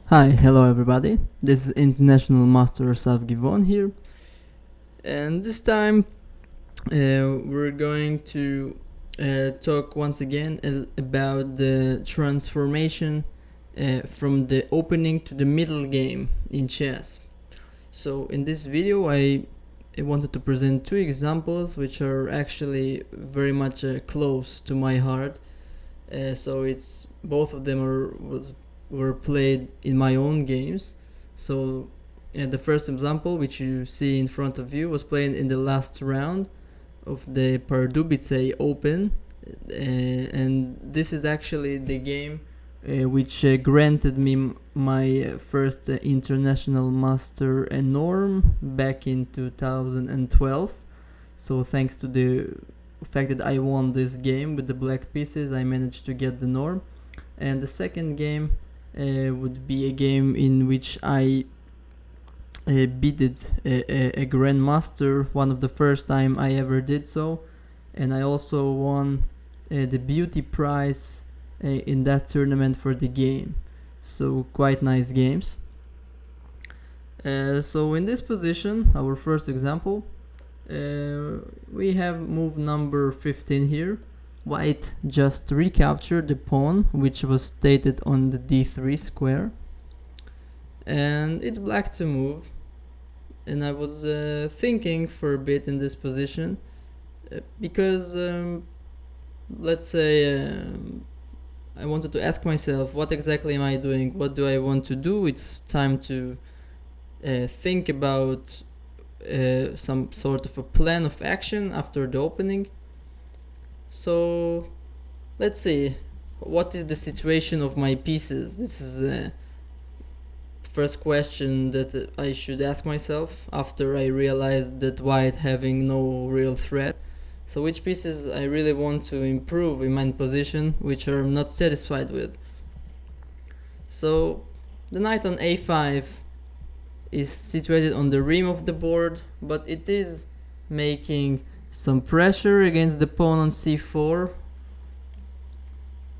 Hi, hello everybody. This is International Master Saf Givon here, and this time we're going to talk once again about the transformation from the opening to the middle game in chess. So in this video I wanted to present two examples which are actually very much close to my heart. So it's both of them were played in my own games. So the first example, which you see in front of you, was played in the last round of the Pardubice Open, and this is actually the game which granted me my first international master norm back in 2012. So thanks to the fact that I won this game with the black pieces, I managed to get the norm. And the second game would be a game in which I beated a grandmaster, one of the first time I ever did so, and I also won the beauty prize in that tournament for the game. So quite nice games. So in this position, our first example, we have move number 15 here. White just recaptured the pawn, which was stated on the d3 square, and it's black to move. And I was thinking for a bit in this position because let's say I wanted to ask myself, what exactly am I doing? What do I want to do? It's time to think about some sort of a plan of action after the opening. So let's see, what is the situation of my pieces? This is the first question that I should ask myself after I realized that white having no real threat. So which pieces I really want to improve in my position, which I'm not satisfied with. So the knight on a5 is situated on the rim of the board, but it is making some pressure against the pawn on c4.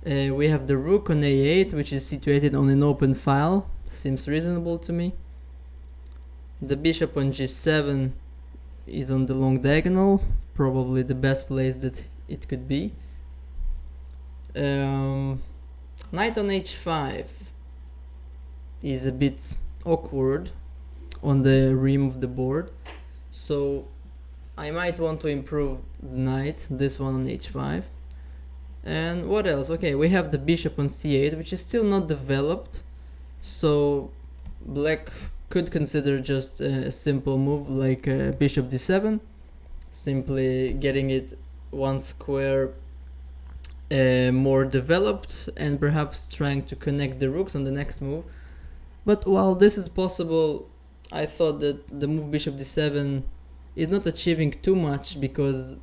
We have the rook on a8, which is situated on an open file. Seems reasonable to me. The bishop on g7 is on the long diagonal, probably the best place that it could be. Knight on h5 is a bit awkward on the rim of the board, so I might want to improve the knight, this one on h5. And what else? Okay, we have the bishop on c8, which is still not developed, so black could consider just a simple move like bishop d7, simply getting it one square more developed and perhaps trying to connect the rooks on the next move. But while this is possible, I thought that the move bishop d7 is not achieving too much, because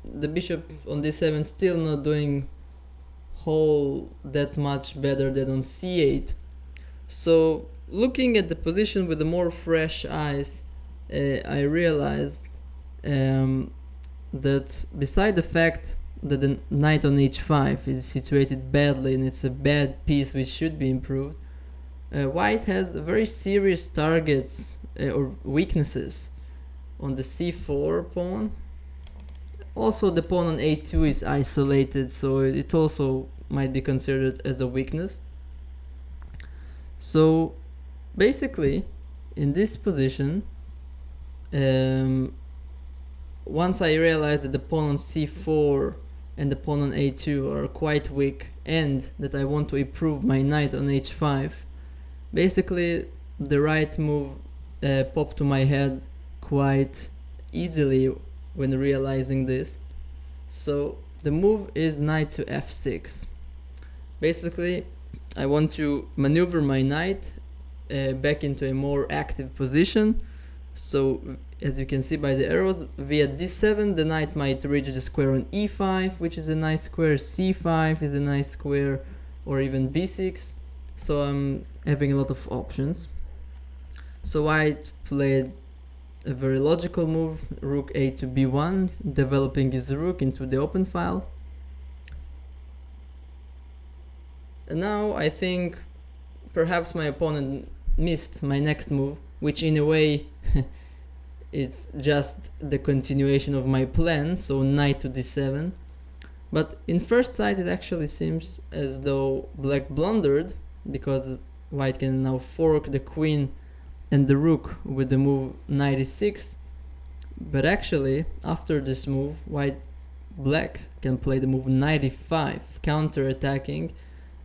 the bishop on d7 still not doing whole that much better than on c8. So looking at the position with the more fresh eyes, I realized that beside the fact that the knight on h5 is situated badly and it's a bad piece which should be improved, white has very serious targets or weaknesses on the c4 pawn. Also the pawn on a2 is isolated, so it also might be considered as a weakness. So basically in this position, once I realized that the pawn on c4 and the pawn on a2 are quite weak and that I want to improve my knight on h5, basically the right move popped to my head quite easily when realizing this. So the move is knight to f6. Basically I want to maneuver my knight back into a more active position. So as you can see by the arrows, via d7 the knight might reach the square on e5, which is a nice square, c5 is a nice square, or even b6. So I'm having a lot of options. So white played a very logical move, rook a to b1, developing his rook into the open file. And now I think perhaps my opponent missed my next move, which in a way it's just the continuation of my plan, so knight to d7. But in first sight it actually seems as though black blundered, because white can now fork the queen and the rook with the move knight e6. But actually, after this move, black can play the move knight e5, counter-attacking,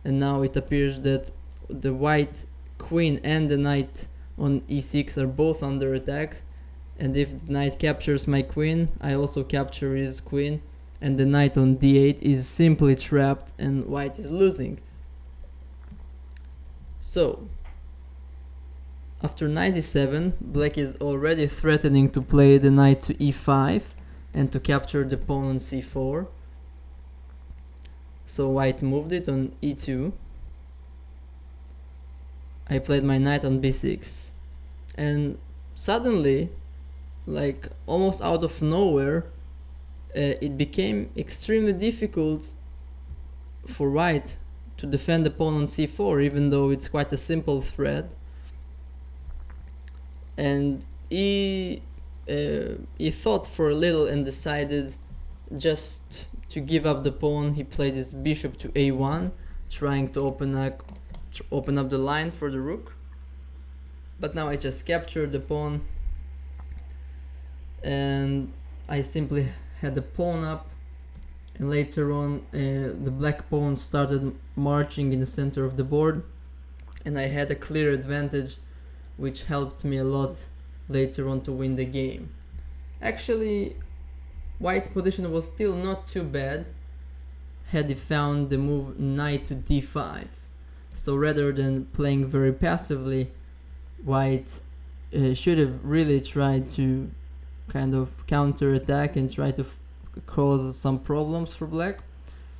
and now it appears that the white queen and the knight on e6 are both under attack, and if the knight captures my queen, I also capture his queen, and the knight on d8 is simply trapped and white is losing. So, after knight e7, black is already threatening to play the knight to e5 and to capture the pawn on c4. So white moved it on e2. I played my knight on b6. And suddenly, like almost out of nowhere, it became extremely difficult for white to defend the pawn on c4, even though it's quite a simple threat. And he thought for a little and decided just to give up the pawn. He played his bishop to a1, trying to open up the line for the rook. But now I just captured the pawn, and I simply had the pawn up, and later on the black pawn started marching in the center of the board, and I had a clear advantage, which helped me a lot later on to win the game. Actually, white's position was still not too bad had he found the move knight to d5. So rather than playing very passively, white should have really tried to kind of counter-attack and try to cause some problems for black.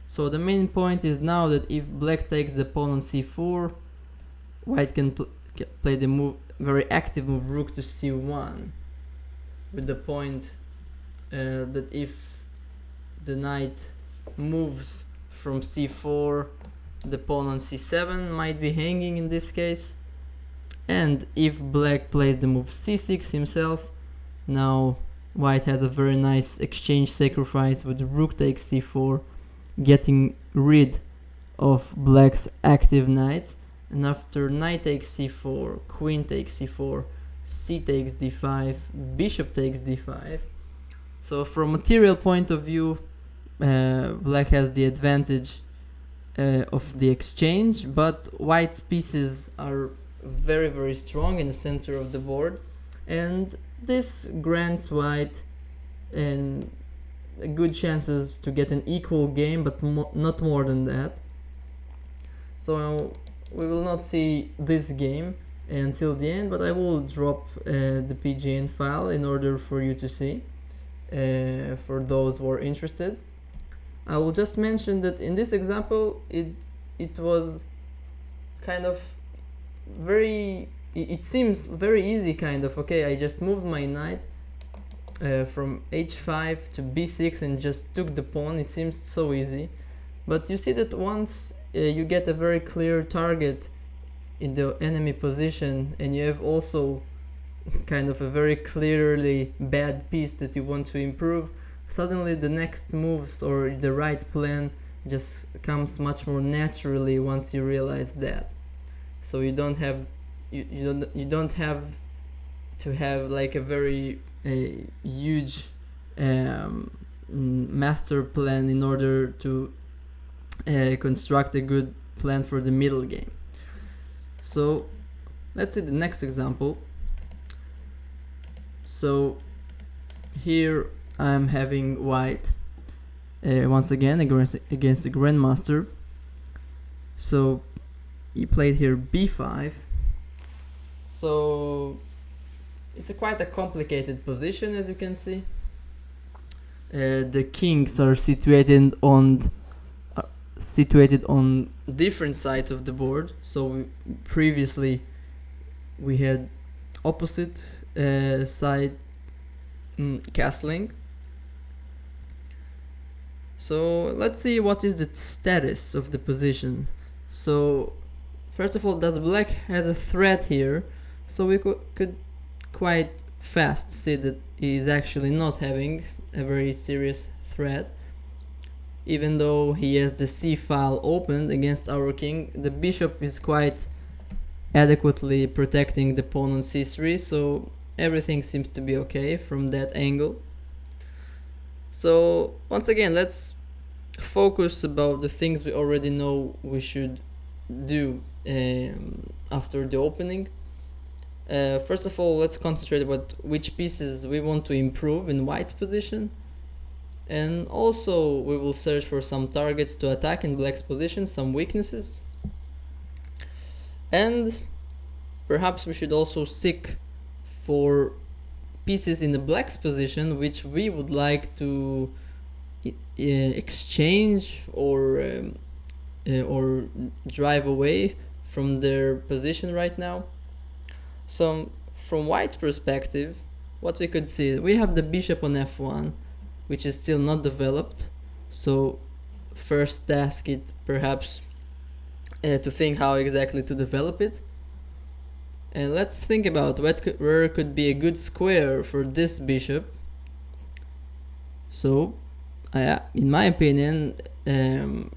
So the main point is now that if black takes the pawn on c4, white can play the very active move rook to c1, with the point that if the knight moves from c4, the pawn on c7 might be hanging in this case, and if black plays the move c6 himself, now white has a very nice exchange sacrifice with rook takes c4, getting rid of black's active knights. And after knight takes c4, queen takes c4, c takes d5, bishop takes d5. So from material point of view, black has the advantage of the exchange, but white's pieces are very, very strong in the center of the board, and this grants white good chances to get an equal game, but not more than that. So we will not see this game until the end, but I will drop the PGN file in order for you to see, for those who are interested. I will just mention that in this example it was kind of it seems very easy, kind of. Okay, I just moved my knight from h5 to b6 and just took the pawn. It seems so easy, but you see that once you get a very clear target in the enemy position, and you have also kind of a very clearly bad piece that you want to improve, suddenly the next moves or the right plan just comes much more naturally once you realize that. So you don't have to have like a very huge master plan in order to construct a good plan for the middle game. So let's see the next example. So here I'm having white once again against the grandmaster. So he played here b5. So it's quite a complicated position, as you can see. The kings are situated on different sides of the board. So previously we had opposite side castling. So let's see what is the status of the position. So First of all, does black has a threat here, so we could quite fast see that he is actually not having a very serious threat. Even though he has the c file opened against our king, the bishop is quite adequately protecting the pawn on c3, so everything seems to be okay from that angle. So once again, let's focus about the things we already know we should do after the opening. First of all, let's concentrate about which pieces we want to improve in white's position, and also we will search for some targets to attack in black's position, some weaknesses, and perhaps we should also seek for pieces in the black's position which we would like to exchange or drive away from their position right now. So from white's perspective, what we could see, we have the bishop on f1, which is still not developed. So first task it perhaps to think how exactly to develop it. And let's think about where could be a good square for this bishop. So in my opinion, a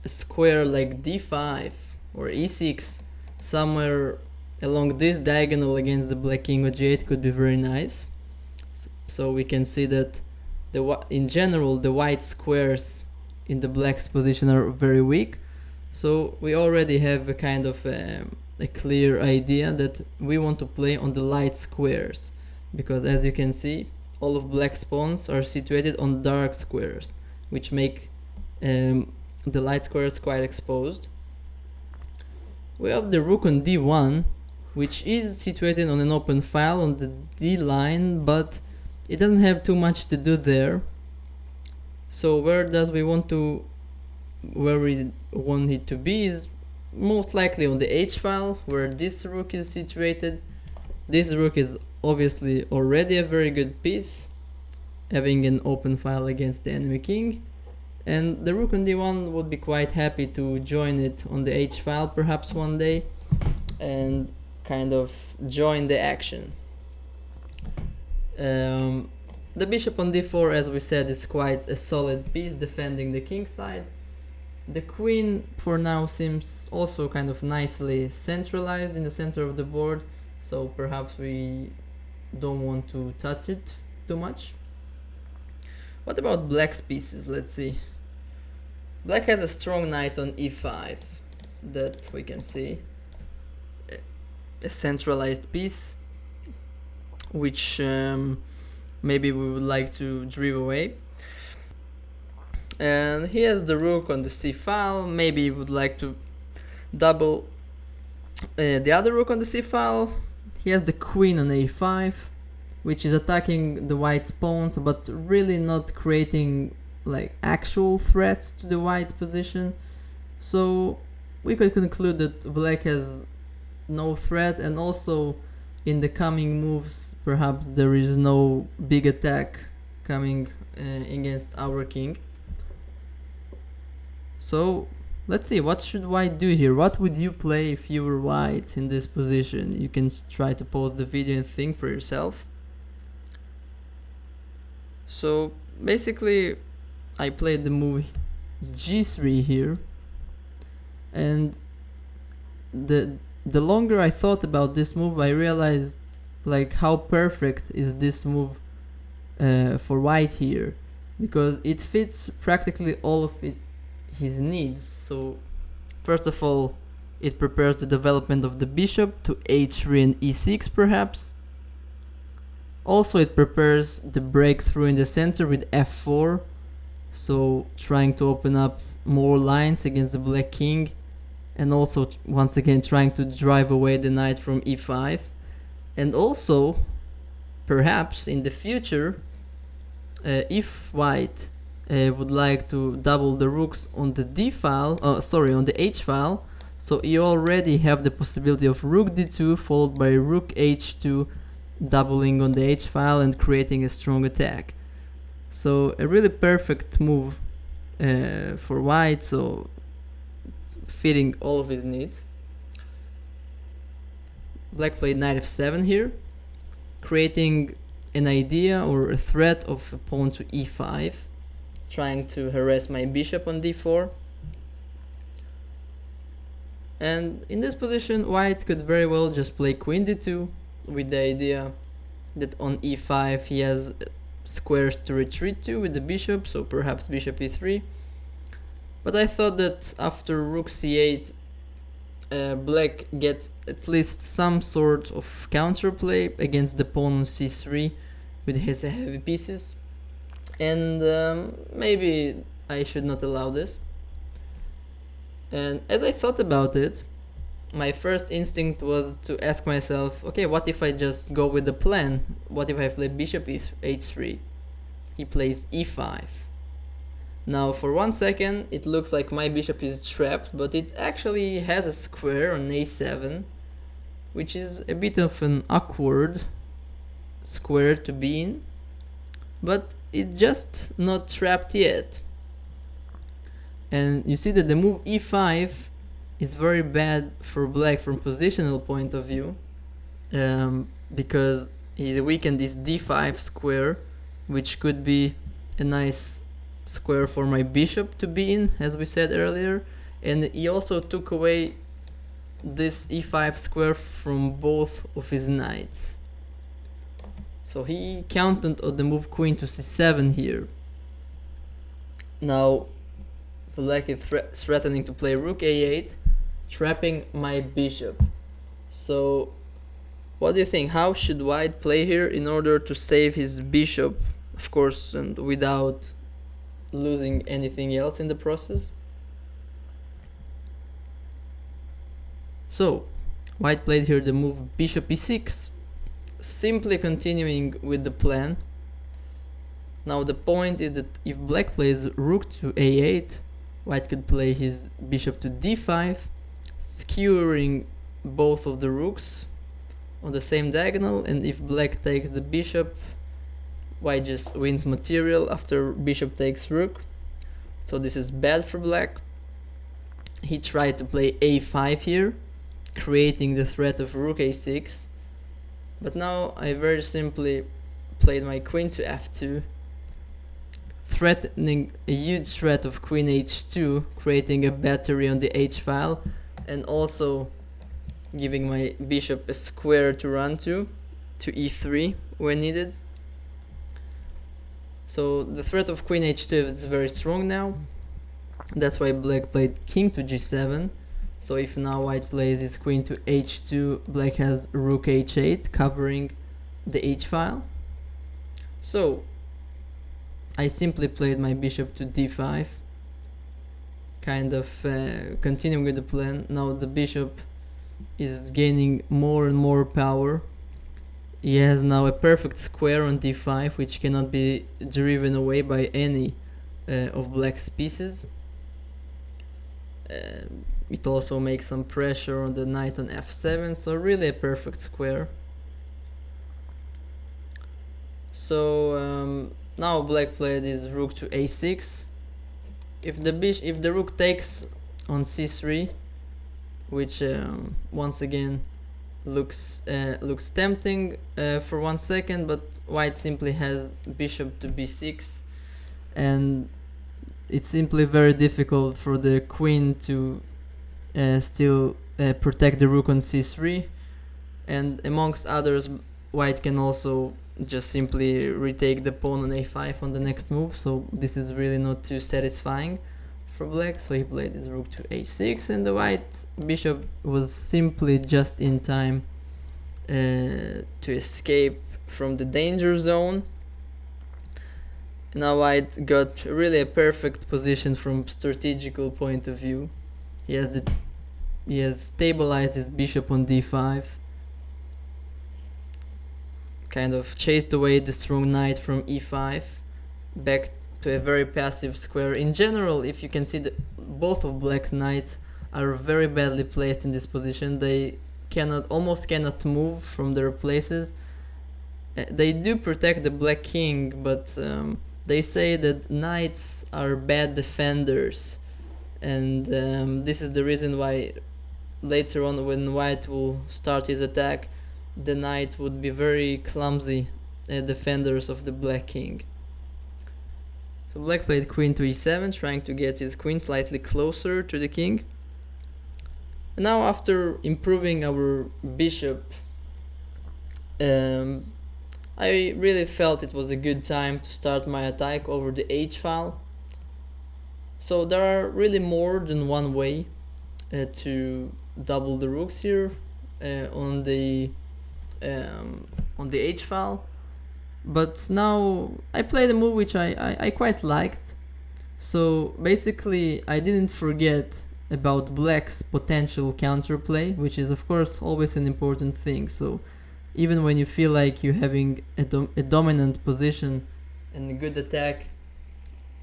square like d5 or e6, somewhere along this diagonal against the black king with g8 could be very nice. So we can see that in general the white squares in the black's position are very weak. So we already have a kind of a clear idea that we want to play on the light squares, because as you can see, all of black's pawns are situated on dark squares, which make the light squares quite exposed. We have the rook on d1, which is situated on an open file on the d line, but it doesn't have too much to do there. So where we want it to be is most likely on the h file, where this rook is situated. This rook is obviously already a very good piece, having an open file against the enemy king, and the rook on d1 would be quite happy to join it on the h file perhaps one day and kind of join the action. The bishop on d4, as we said, is quite a solid piece defending the king side. The queen for now seems also kind of nicely centralized in the center of the board, so perhaps we don't want to touch it too much. What about black's pieces? Let's see. Black has a strong knight on e5 that we can see. A centralized piece which maybe we would like to drive away. And he has the rook on the c file. Maybe he would like to double the other rook on the c file. He has the queen on a5, which is attacking the white's pawns, but really not creating like actual threats to the white position. So we could conclude that black has no threat, and also in the coming moves perhaps there is no big attack coming against our king. So let's see, what should white do here? What would you play if you were white in this position? You can try to pause the video and think for yourself. So basically I played the move g3 here, and the longer I thought about this move, I realized like how perfect is this move for white here, because it fits practically all of his needs. So first of all, it prepares the development of the bishop to h3 and e6 perhaps. Also it prepares the breakthrough in the center with f4, so trying to open up more lines against the black king, and also once again trying to drive away the knight from e5. And also perhaps in the future, if white would like to double the rooks on the d file, on the h file, so you already have the possibility of rook d2 followed by rook h2 doubling on the h file and creating a strong attack. So a really perfect move for white, so fitting all of his needs. black played knight f7 here, creating an idea or a threat of a pawn to e5, trying to harass my bishop on d4. And in this position, white could very well just play queen d2 with the idea that on e5 he has squares to retreat to with the bishop, so perhaps bishop e3. But I thought that after rook c8, black gets at least some sort of counterplay against the pawn on c3 with his heavy pieces, and maybe I should not allow this. And as I thought about it, my first instinct was to ask myself, okay, what if I just go with the plan? What if I play bishop h3? He plays e5. Now for 1 second it looks like my bishop is trapped, but it actually has a square on a7, which is a bit of an awkward square to be in, but it's just not trapped yet. And you see that the move e5 is very bad for black from positional point of view, because he's weakened this d5 square, which could be a nice square for my bishop to be in, as we said earlier. And he also took away this e5 square from both of his knights. So he counted on the move queen to c7 here. Now black is threatening to play rook a8, trapping my bishop. So what do you think? How should white play here in order to save his bishop, of course, and without losing anything else in the process? So white played here the move bishop e6, simply continuing with the plan. Now the point is that if black plays rook to a8, white could play his bishop to d5, skewering both of the rooks on the same diagonal, and if black takes the bishop, white just wins material after bishop takes rook. So this is bad for black. He tried to play a5 here, creating the threat of rook a6, but now I very simply played my queen to f2, threatening a huge threat of queen h2, creating a battery on the h file, and also giving my bishop a square to run to e3 when needed. So the threat of queen h2 is very strong now. That's why black played king to g7. So if now white plays his queen to h2, black has rook h8 covering the h file. So I simply played my bishop to d5, kind of continuing with the plan. Now the bishop is gaining more and more power. He has now a perfect square on d5, which cannot be driven away by any of black's pieces. It also makes some pressure on the knight on f7, so really a perfect square. So now black played his rook to a6. If the rook takes on c3, which once again looks tempting for 1 second, but white simply has bishop to b6, and it's simply very difficult for the queen to still protect the rook on c3, and amongst others white can also just simply retake the pawn on a5 on the next move, so this is really not too satisfying for black. So he played his rook to a6, and the white bishop was simply just in time to escape from the danger zone. Now white got really a perfect position from strategical point of view. He has stabilized his bishop on d5, kind of chased away the strong knight from e5, back to a very passive square. In general, if you can see, both of black knights are very badly placed in this position. They almost cannot move from their places. They do protect the black king, but they say that knights are bad defenders, and this is the reason why later on when white will start his attack, the knight would be very clumsy defenders of the black king. So black played queen to e7, trying to get his queen slightly closer to the king. And now after improving our bishop, I really felt it was a good time to start my attack over the h-file. So there are really more than one way to double the rooks here on the h-file. But now I played a move which I quite liked. So basically I didn't forget about black's potential counterplay, which is of course always an important thing. So even when you feel like you're having a dominant position and a good attack,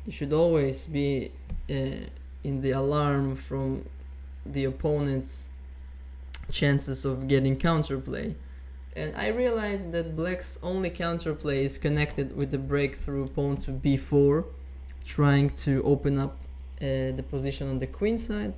you should always be in the alarm from the opponent's chances of getting counterplay. And I realized that black's only counterplay is connected with the breakthrough pawn to b4, trying to open up the position on the queen side.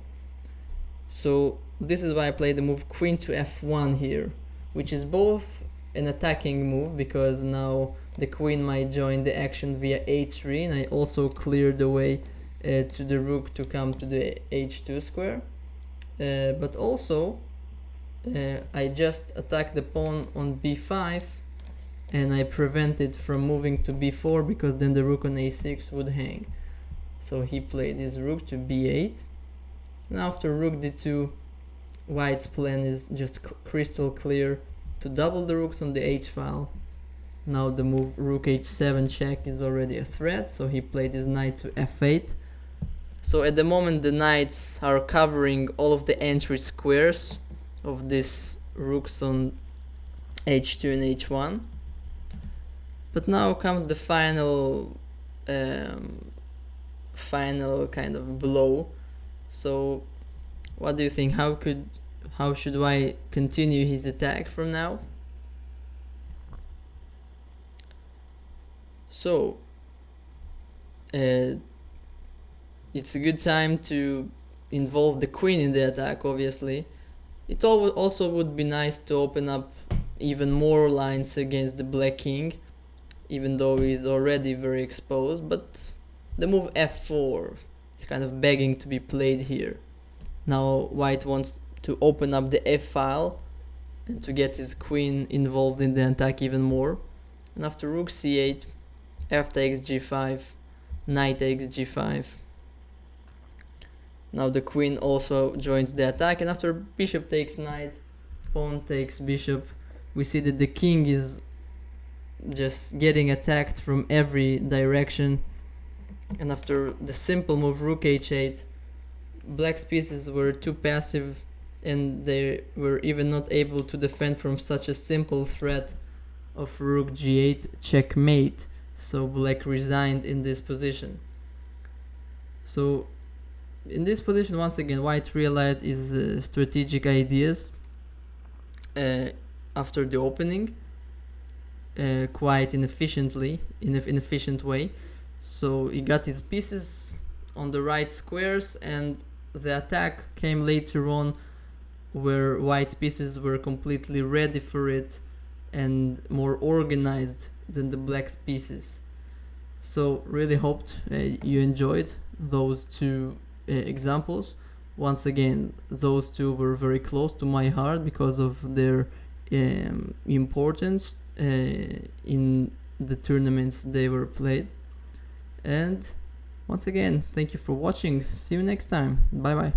So this is why I played the move queen to f1 here, which is both an attacking move because now the queen might join the action via h3, and I also cleared the way to the rook to come to the h2 square. But also I just attacked the pawn on b5 and I prevent it from moving to b4 because then the rook on a6 would hang. So he played his rook to b8. And after rook d2, white's plan is just crystal clear to double the rooks on the h-file. Now the move rook h7 check is already a threat, so he played his knight to f8. So at the moment the knights are covering all of the entry squares of these rooks on h2 and h1. But now comes the final kind of blow. So what do you think? How should white continue his attack from now? So it's a good time to involve the queen in the attack, obviously. It also would be nice to open up even more lines against the black king, even though he's already very exposed, but the move f4 is kind of begging to be played here. Now white wants to open up the f-file and to get his queen involved in the attack even more. And after rook c8, f takes g5, knight takes g5. Now the queen also joins the attack, and after bishop takes knight, pawn takes bishop, we see that the king is just getting attacked from every direction. And after the simple move rook h8, black's pieces were too passive and they were even not able to defend from such a simple threat of rook g8 checkmate. So black resigned in this position. So in this position, once again, white realized his strategic ideas after the opening quite inefficiently, in an efficient way. So he got his pieces on the right squares, and the attack came later on where white's pieces were completely ready for it and more organized than the black's pieces. So really hoped you enjoyed those two examples. Once again, those two were very close to my heart because of their importance in the tournaments they were played. And once again, thank you for watching. See you next time. Bye bye.